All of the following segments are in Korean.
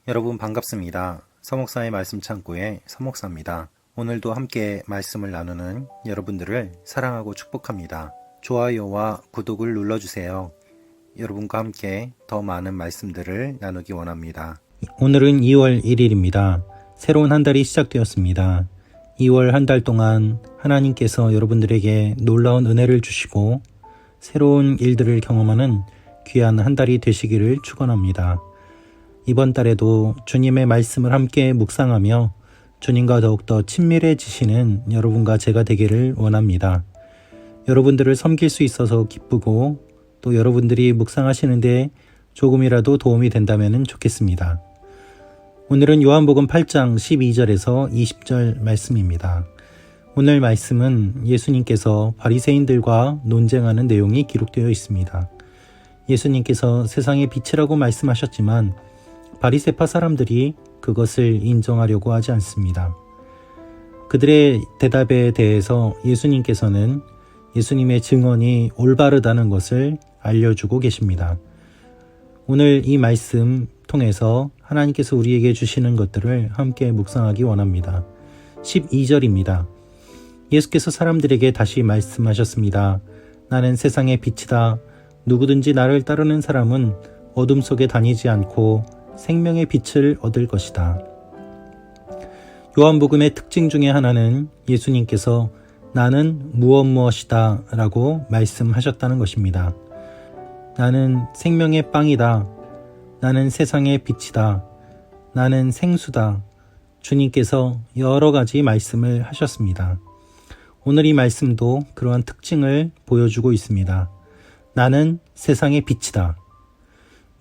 여러분 반갑습니다. 서목사의 말씀 창고의 서목사입니다. 오늘도 함께 말씀을 나누는 여러분들을 사랑하고 축복합니다. 좋아요와 구독을 눌러주세요. 여러분과 함께 더 많은 말씀들을 나누기 원합니다. 오늘은 2월 1일입니다. 새로운 한 달이 시작되었습니다. 2월 한 달 동안 하나님께서 여러분들에게 놀라운 은혜를 주시고 새로운 일들을 경험하는 귀한 한 달이 되시기를 축원합니다. 이번 달에도 주님의 말씀을 함께 묵상하며 주님과 더욱더 친밀해지시는 여러분과 제가 되기를 원합니다. 여러분들을 섬길 수 있어서 기쁘고 또 여러분들이 묵상하시는데 조금이라도 도움이 된다면 좋겠습니다. 오늘은 요한복음 8장 12절에서 20절 말씀입니다. 오늘 말씀은 예수님께서 바리새인들과 논쟁하는 내용이 기록되어 있습니다. 예수님께서 세상의 빛이라고 말씀하셨지만 바리새파 사람들이 그것을 인정하려고 하지 않습니다. 그들의 대답에 대해서 예수님께서는 예수님의 증언이 올바르다는 것을 알려주고 계십니다. 오늘 이 말씀 통해서 하나님께서 우리에게 주시는 것들을 함께 묵상하기 원합니다. 12절입니다. 예수께서 사람들에게 다시 말씀하셨습니다. 나는 세상의 빛이다. 누구든지 나를 따르는 사람은 어둠 속에 다니지 않고 생명의 빛을 얻을 것이다. 요한복음의 특징 중에 하나는 예수님께서 나는 무엇이다 라고 말씀하셨다는 것입니다. 나는 생명의 빵이다. 나는 세상의 빛이다. 나는 생수다. 주님께서 여러 가지 말씀을 하셨습니다. 오늘 이 말씀도 그러한 특징을 보여주고 있습니다. 나는 세상의 빛이다.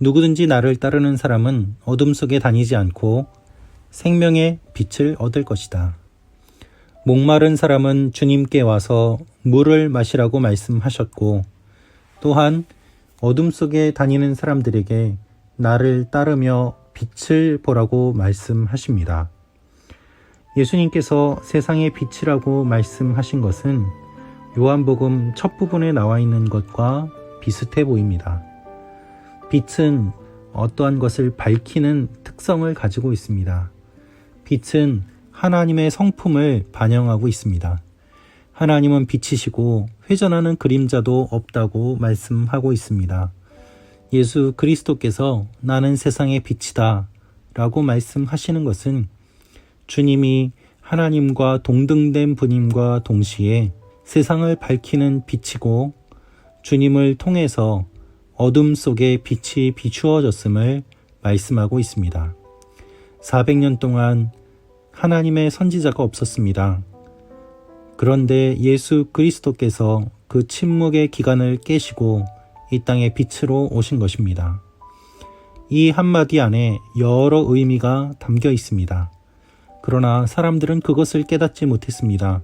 누구든지 나를 따르는 사람은 어둠 속에 다니지 않고 생명의 빛을 얻을 것이다. 목마른 사람은 주님께 와서 물을 마시라고 말씀하셨고 또한 어둠 속에 다니는 사람들에게 나를 따르며 빛을 보라고 말씀하십니다. 예수님께서 세상의 빛이라고 말씀하신 것은 요한복음 첫 부분에 나와 있는 것과 비슷해 보입니다. 빛은 어떠한 것을 밝히는 특성을 가지고 있습니다. 빛은 하나님의 성품을 반영하고 있습니다. 하나님은 빛이시고 회전하는 그림자도 없다고 말씀하고 있습니다. 예수 그리스도께서 나는 세상의 빛이다 라고 말씀하시는 것은 주님이 하나님과 동등된 분임과 동시에 세상을 밝히는 빛이고 주님을 통해서 어둠 속에 빛이 비추어졌음을 말씀하고 있습니다. 400년 동안 하나님의 선지자가 없었습니다. 그런데 예수 그리스도께서 그 침묵의 기간을 깨시고 이 땅에 빛으로 오신 것입니다. 이 한마디 안에 여러 의미가 담겨 있습니다. 그러나 사람들은 그것을 깨닫지 못했습니다.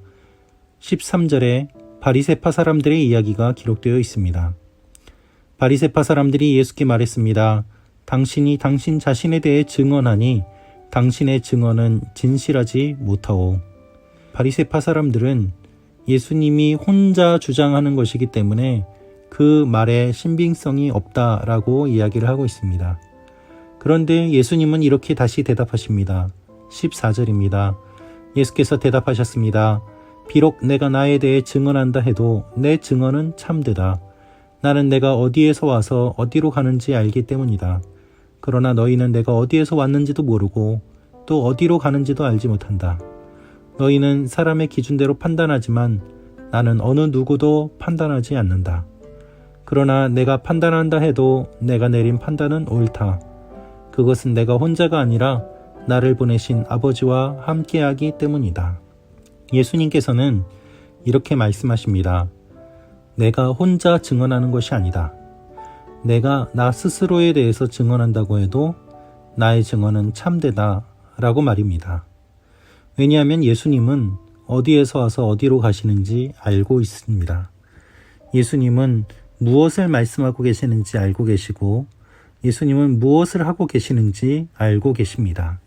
13절에 바리새파 사람들의 이야기가 기록되어 있습니다. 바리새파 사람들이 예수께 말했습니다. 당신이 당신 자신에 대해 증언하니 당신의 증언은 진실하지 못하오. 바리새파 사람들은 예수님이 혼자 주장하는 것이기 때문에 그 말에 신빙성이 없다라고 이야기를 하고 있습니다. 그런데 예수님은 이렇게 다시 대답하십니다. 14절입니다. 예수께서 대답하셨습니다. 비록 내가 나에 대해 증언한다 해도 내 증언은 참되다. 나는 내가 어디에서 와서 어디로 가는지 알기 때문이다. 그러나 너희는 내가 어디에서 왔는지도 모르고 또 어디로 가는지도 알지 못한다. 너희는 사람의 기준대로 판단하지만 나는 어느 누구도 판단하지 않는다. 그러나 내가 판단한다 해도 내가 내린 판단은 옳다. 그것은 내가 혼자가 아니라 나를 보내신 아버지와 함께하기 때문이다. 예수님께서는 이렇게 말씀하십니다. 내가 혼자 증언하는 것이 아니다. 내가 나 스스로에 대해서 증언한다고 해도 나의 증언은 참되다 라고 말입니다. 왜냐하면 예수님은 어디에서 와서 어디로 가시는지 알고 있습니다. 예수님은 무엇을 말씀하고 계시는지 알고 계시고 예수님은 무엇을 하고 계시는지 알고 계십니다.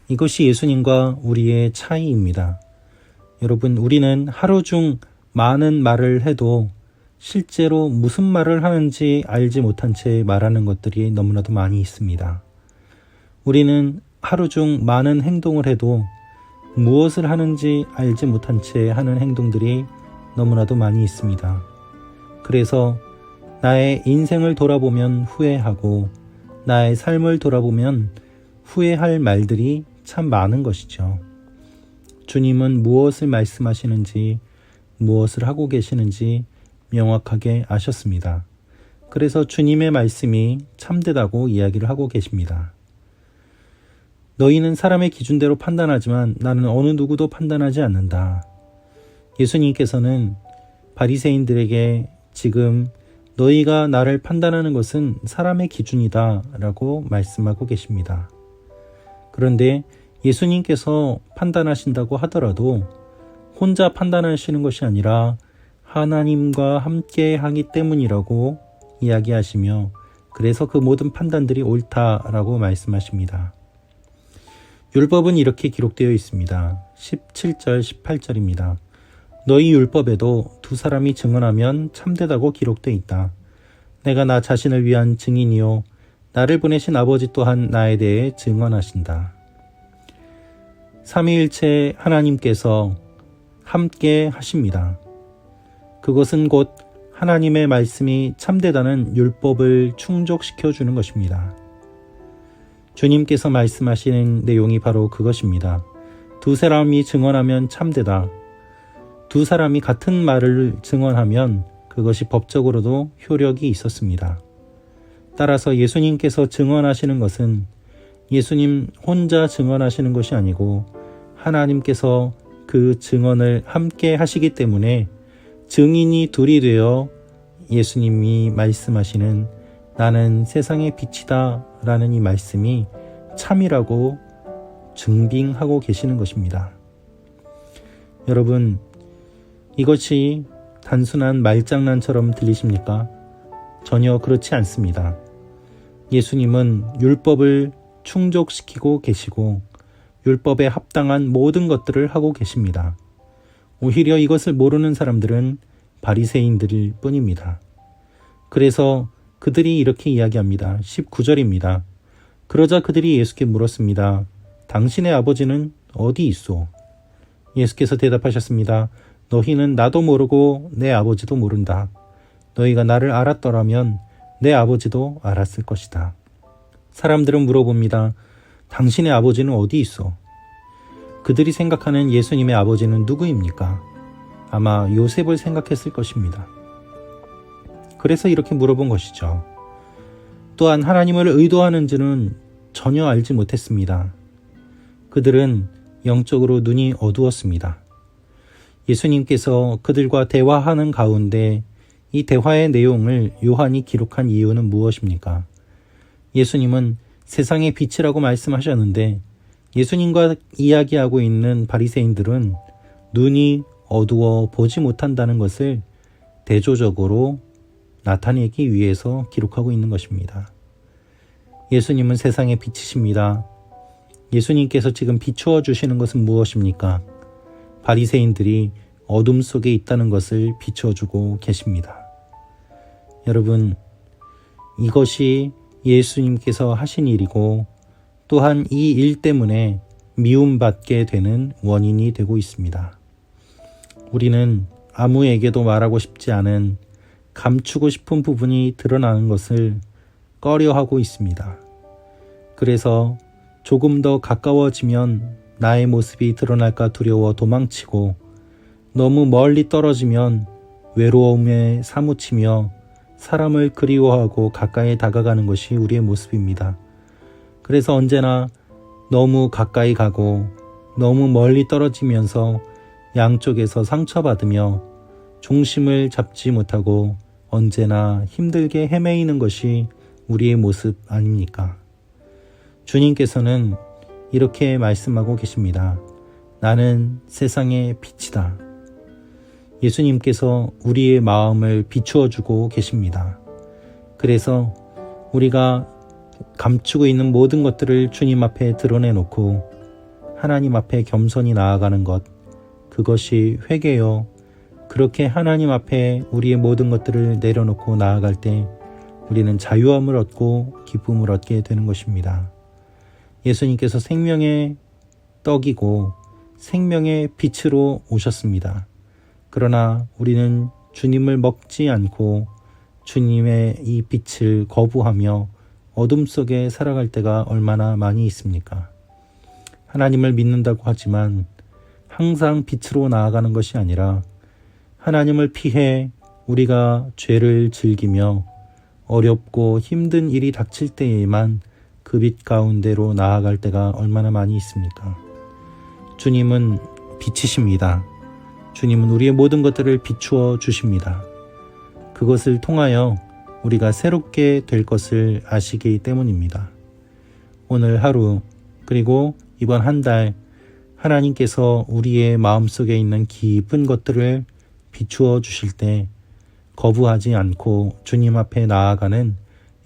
이것이 예수님과 우리의 차이입니다. 여러분, 우리는 하루 중 많은 말을 해도 실제로 무슨 말을 하는지 알지 못한 채 말하는 것들이 너무나도 많이 있습니다. 우리는 하루 중 많은 행동을 해도 무엇을 하는지 알지 못한 채 하는 행동들이 너무나도 많이 있습니다. 그래서 나의 인생을 돌아보면 후회하고 나의 삶을 돌아보면 후회할 말들이 참 많은 것이죠. 주님은 무엇을 말씀하시는지 무엇을 하고 계시는지 명확하게 아셨습니다. 그래서 주님의 말씀이 참되다고 이야기를 하고 계십니다. 너희는 사람의 기준대로 판단하지만 나는 어느 누구도 판단하지 않는다. 예수님께서는 바리새인들에게 지금 너희가 나를 판단하는 것은 사람의 기준이다 라고 말씀하고 계십니다. 그런데 예수님께서 판단하신다고 하더라도 혼자 판단하시는 것이 아니라 하나님과 함께 하기 때문이라고 이야기하시며 그래서 그 모든 판단들이 옳다라고 말씀하십니다. 율법은 이렇게 기록되어 있습니다. 17절 18절입니다. 너희 율법에도 두 사람이 증언하면 참되다고 기록되어 있다. 내가 나 자신을 위한 증인이요 나를 보내신 아버지 또한 나에 대해 증언하신다. 삼위일체 하나님께서 함께 하십니다. 그것은 곧 하나님의 말씀이 참되다는 율법을 충족시켜 주는 것입니다. 주님께서 말씀하시는 내용이 바로 그것입니다. 두 사람이 증언하면 참되다. 두 사람이 같은 말을 증언하면 그것이 법적으로도 효력이 있었습니다. 따라서 예수님께서 증언하시는 것은 예수님 혼자 증언하시는 것이 아니고 하나님께서 그 증언을 함께 하시기 때문에 증인이 둘이 되어 예수님이 말씀하시는 나는 세상의 빛이다 라는 이 말씀이 참이라고 증빙하고 계시는 것입니다. 여러분, 이것이 단순한 말장난처럼 들리십니까? 전혀 그렇지 않습니다. 예수님은 율법을 충족시키고 계시고 율법에 합당한 모든 것들을 하고 계십니다. 오히려 이것을 모르는 사람들은 바리새인들일 뿐입니다. 그래서 그들이 이렇게 이야기합니다. 19절입니다. 그러자 그들이 예수께 물었습니다. 당신의 아버지는 어디 있소? 예수께서 대답하셨습니다. 너희는 나도 모르고 내 아버지도 모른다. 너희가 나를 알았더라면 내 아버지도 알았을 것이다. 사람들은 물어봅니다. 당신의 아버지는 어디 있어? 그들이 생각하는 예수님의 아버지는 누구입니까? 아마 요셉을 생각했을 것입니다. 그래서 이렇게 물어본 것이죠. 또한 하나님을 의도하는지는 전혀 알지 못했습니다. 그들은 영적으로 눈이 어두웠습니다. 예수님께서 그들과 대화하는 가운데 이 대화의 내용을 요한이 기록한 이유는 무엇입니까? 예수님은 세상의 빛이라고 말씀하셨는데 예수님과 이야기하고 있는 바리새인들은 눈이 어두워 보지 못한다는 것을 대조적으로 나타내기 위해서 기록하고 있는 것입니다. 예수님은 세상의 빛이십니다. 예수님께서 지금 비추어 주시는 것은 무엇입니까? 바리새인들이 어둠 속에 있다는 것을 비추어 주고 계십니다. 여러분, 이것이 예수님께서 하신 일이고 또한 이 일 때문에 미움받게 되는 원인이 되고 있습니다. 우리는 아무에게도 말하고 싶지 않은 감추고 싶은 부분이 드러나는 것을 꺼려하고 있습니다. 그래서 조금 더 가까워지면 나의 모습이 드러날까 두려워 도망치고 너무 멀리 떨어지면 외로움에 사무치며 사람을 그리워하고 가까이 다가가는 것이 우리의 모습입니다. 그래서 언제나 너무 가까이 가고 너무 멀리 떨어지면서 양쪽에서 상처받으며 중심을 잡지 못하고 언제나 힘들게 헤매이는 것이 우리의 모습 아닙니까? 주님께서는 이렇게 말씀하고 계십니다. 나는 세상의 빛이다. 예수님께서 우리의 마음을 비추어 주고 계십니다. 그래서 우리가 감추고 있는 모든 것들을 주님 앞에 드러내놓고 하나님 앞에 겸손히 나아가는 것, 그것이 회개요. 그렇게 하나님 앞에 우리의 모든 것들을 내려놓고 나아갈 때 우리는 자유함을 얻고 기쁨을 얻게 되는 것입니다. 예수님께서 생명의 떡이고 생명의 빛으로 오셨습니다. 그러나 우리는 주님을 먹지 않고 주님의 이 빛을 거부하며 어둠 속에 살아갈 때가 얼마나 많이 있습니까? 하나님을 믿는다고 하지만 항상 빛으로 나아가는 것이 아니라 하나님을 피해 우리가 죄를 즐기며 어렵고 힘든 일이 닥칠 때에만 그 빛 가운데로 나아갈 때가 얼마나 많이 있습니까? 주님은 빛이십니다. 주님은 우리의 모든 것들을 비추어 주십니다. 그것을 통하여 우리가 새롭게 될 것을 아시기 때문입니다. 오늘 하루 그리고 이번 한 달 하나님께서 우리의 마음속에 있는 깊은 것들을 비추어 주실 때 거부하지 않고 주님 앞에 나아가는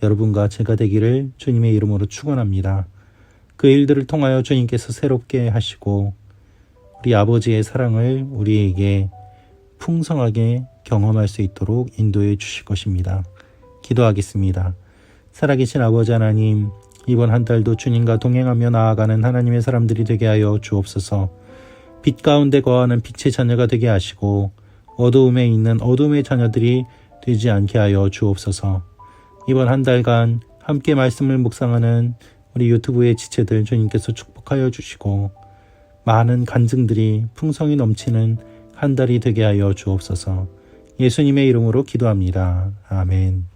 여러분과 제가 되기를 주님의 이름으로 축원합니다. 그 일들을 통하여 주님께서 새롭게 하시고 우리 아버지의 사랑을 우리에게 풍성하게 경험할 수 있도록 인도해 주실 것입니다. 기도하겠습니다. 살아계신 아버지 하나님, 이번 한 달도 주님과 동행하며 나아가는 하나님의 사람들이 되게 하여 주옵소서. 빛 가운데 거하는 빛의 자녀가 되게 하시고 어두움에 있는 어둠의 자녀들이 되지 않게 하여 주옵소서. 이번 한 달간 함께 말씀을 묵상하는 우리 유튜브의 지체들 주님께서 축복하여 주시고 많은 간증들이 풍성이 넘치는 한 달이 되게 하여 주옵소서. 예수님의 이름으로 기도합니다. 아멘.